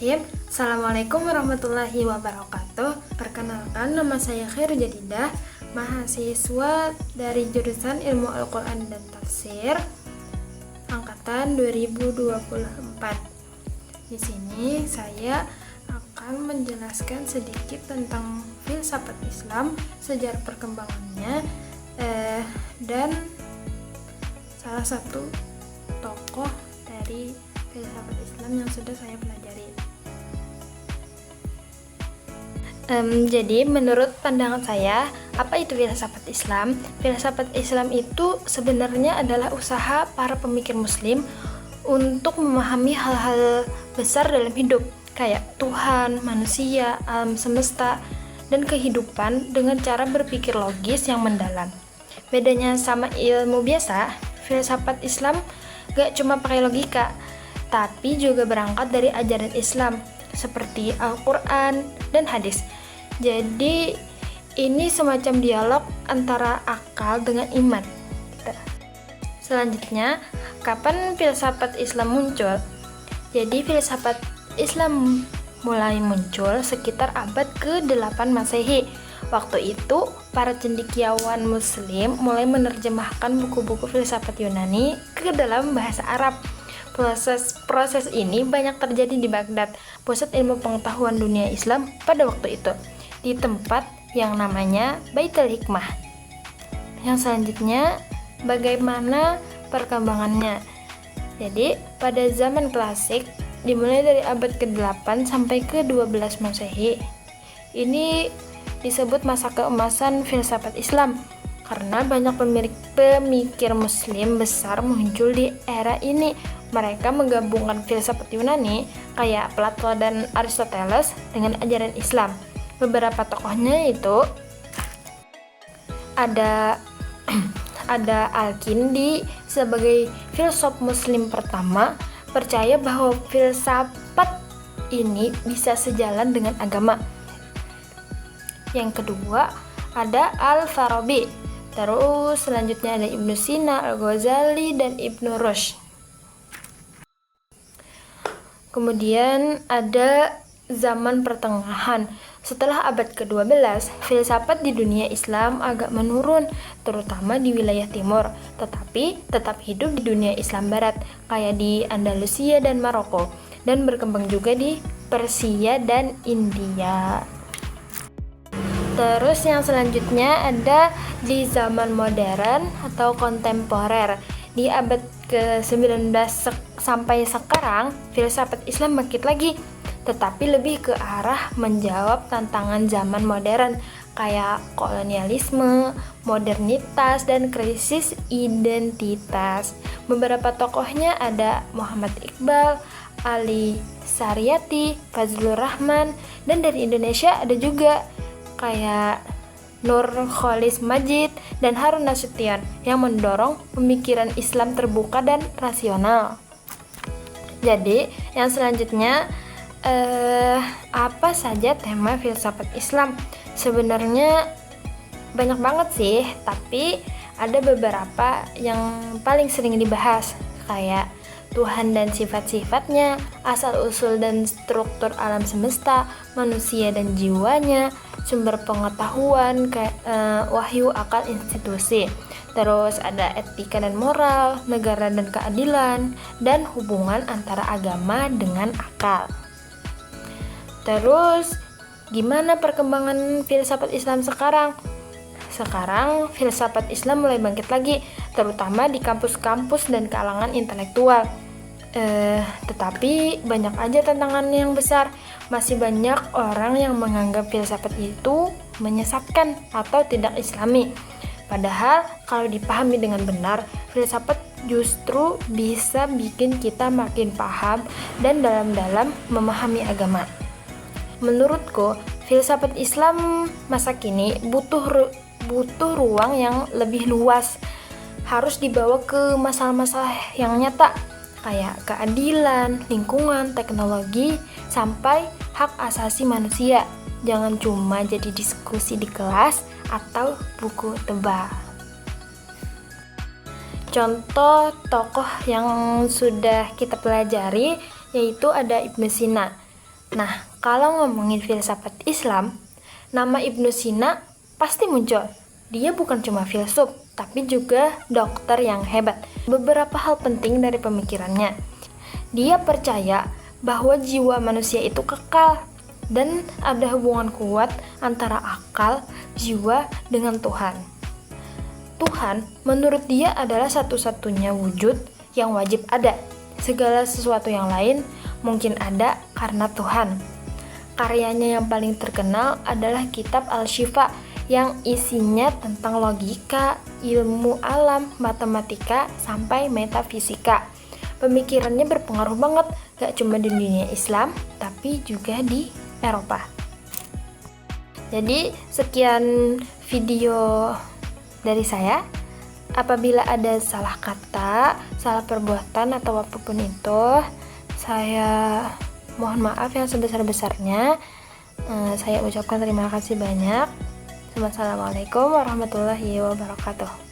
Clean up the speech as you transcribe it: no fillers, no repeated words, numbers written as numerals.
Bismillahirrahmanirrahim. Assalamualaikum warahmatullahi wabarakatuh. Perkenalkan, nama saya Khairul Jadidah, mahasiswa dari jurusan Ilmu Al-Quran dan Tafsir angkatan 2024. Di sini saya akan menjelaskan sedikit tentang filsafat Islam, sejarah perkembangannya, dan salah satu tokoh dari filsafat Islam yang sudah saya pelajari. Jadi menurut pandangan saya, apa itu filsafat Islam? Filsafat Islam itu sebenarnya adalah usaha para pemikir muslim untuk memahami hal-hal besar dalam hidup, kayak Tuhan, manusia, alam semesta, dan kehidupan dengan cara berpikir logis yang mendalam. Bedanya sama ilmu biasa, filsafat Islam gak cuma pakai logika, tapi juga berangkat dari ajaran Islam seperti Al-Quran dan hadis. Jadi ini semacam dialog antara akal dengan iman. Selanjutnya, kapan filsafat Islam muncul? Jadi filsafat Islam mulai muncul sekitar abad ke-8 Masehi. Waktu itu, para cendekiawan muslim mulai menerjemahkan buku-buku filsafat Yunani ke dalam bahasa Arab. Proses ini banyak terjadi di Baghdad, pusat ilmu pengetahuan dunia Islam pada waktu itu, di tempat yang namanya Baitul Hikmah. Yang selanjutnya, bagaimana perkembangannya? Jadi, pada zaman klasik, dimulai dari abad ke-8 sampai ke-12 Masehi, ini disebut masa keemasan filsafat Islam, karena banyak pemikir muslim besar muncul di era ini. Mereka menggabungkan filsafat Yunani kayak Plato dan Aristoteles dengan ajaran Islam. Beberapa tokohnya itu ada Al-Kindi sebagai filsuf muslim pertama, percaya bahwa filsafat ini bisa sejalan dengan agama. Yang kedua ada Al-Farabi. Terus selanjutnya ada Ibnu Sina, Al-Ghazali, dan Ibnu Rushd. Kemudian ada zaman pertengahan. Setelah abad ke-12, filsafat di dunia Islam agak menurun, terutama di wilayah timur, tetapi tetap hidup di dunia Islam barat, kayak di Andalusia dan Maroko, dan berkembang juga di Persia dan India. Terus yang selanjutnya ada di zaman modern atau kontemporer. Di abad ke-19 sampai sekarang, filsafat Islam bangkit lagi, tetapi lebih ke arah menjawab tantangan zaman modern kayak kolonialisme, modernitas, dan krisis identitas. Beberapa tokohnya ada Muhammad Iqbal, Ali Sariyati, Fazlur Rahman, dan dari Indonesia ada juga kayak Nurcholish Madjid dan Harun Nasution yang mendorong pemikiran Islam terbuka dan rasional. Jadi, yang selanjutnya apa saja tema filsafat Islam? Sebenarnya banyak banget sih, tapi ada beberapa yang paling sering dibahas, kayak Tuhan dan sifat-sifatnya, asal-usul dan struktur alam semesta, manusia dan jiwanya, sumber pengetahuan, wahyu, akal, institusi. Terus ada etika dan moral, negara dan keadilan, dan hubungan antara agama dengan akal. Terus, gimana perkembangan filsafat Islam sekarang? Sekarang, filsafat Islam mulai bangkit lagi, terutama di kampus-kampus dan kalangan intelektual. Tetapi banyak aja tantangan yang besar. Masih banyak orang yang menganggap filsafat itu menyesatkan atau tidak islami. Padahal kalau dipahami dengan benar, filsafat justru bisa bikin kita makin paham dan dalam-dalam memahami agama. Menurutku, filsafat Islam masa kini butuh ruang yang lebih luas, harus dibawa ke masalah-masalah yang nyata, kayak keadilan, lingkungan, teknologi, sampai hak asasi manusia. Jangan cuma jadi diskusi di kelas atau buku tebal. Contoh tokoh yang sudah kita pelajari yaitu ada Ibnu Sina. Nah, kalau ngomongin filsafat Islam, nama Ibnu Sina pasti muncul. Dia bukan cuma filsuf, tapi juga dokter yang hebat. Beberapa hal penting dari pemikirannya. Dia percaya bahwa jiwa manusia itu kekal dan ada hubungan kuat antara akal, jiwa, dengan Tuhan. Tuhan menurut dia adalah satu-satunya wujud yang wajib ada. Segala sesuatu yang lain mungkin ada karena Tuhan. Karyanya yang paling terkenal adalah kitab Al-Syifa yang isinya tentang logika, ilmu alam, matematika, sampai metafisika. Pemikirannya berpengaruh banget, gak cuma di dunia Islam, tapi juga di Eropa. Jadi sekian video dari saya. Apabila ada salah kata, salah perbuatan atau apapun itu, saya mohon maaf yang sebesar-besarnya. Saya ucapkan terima kasih banyak. Wassalamualaikum warahmatullahi wabarakatuh.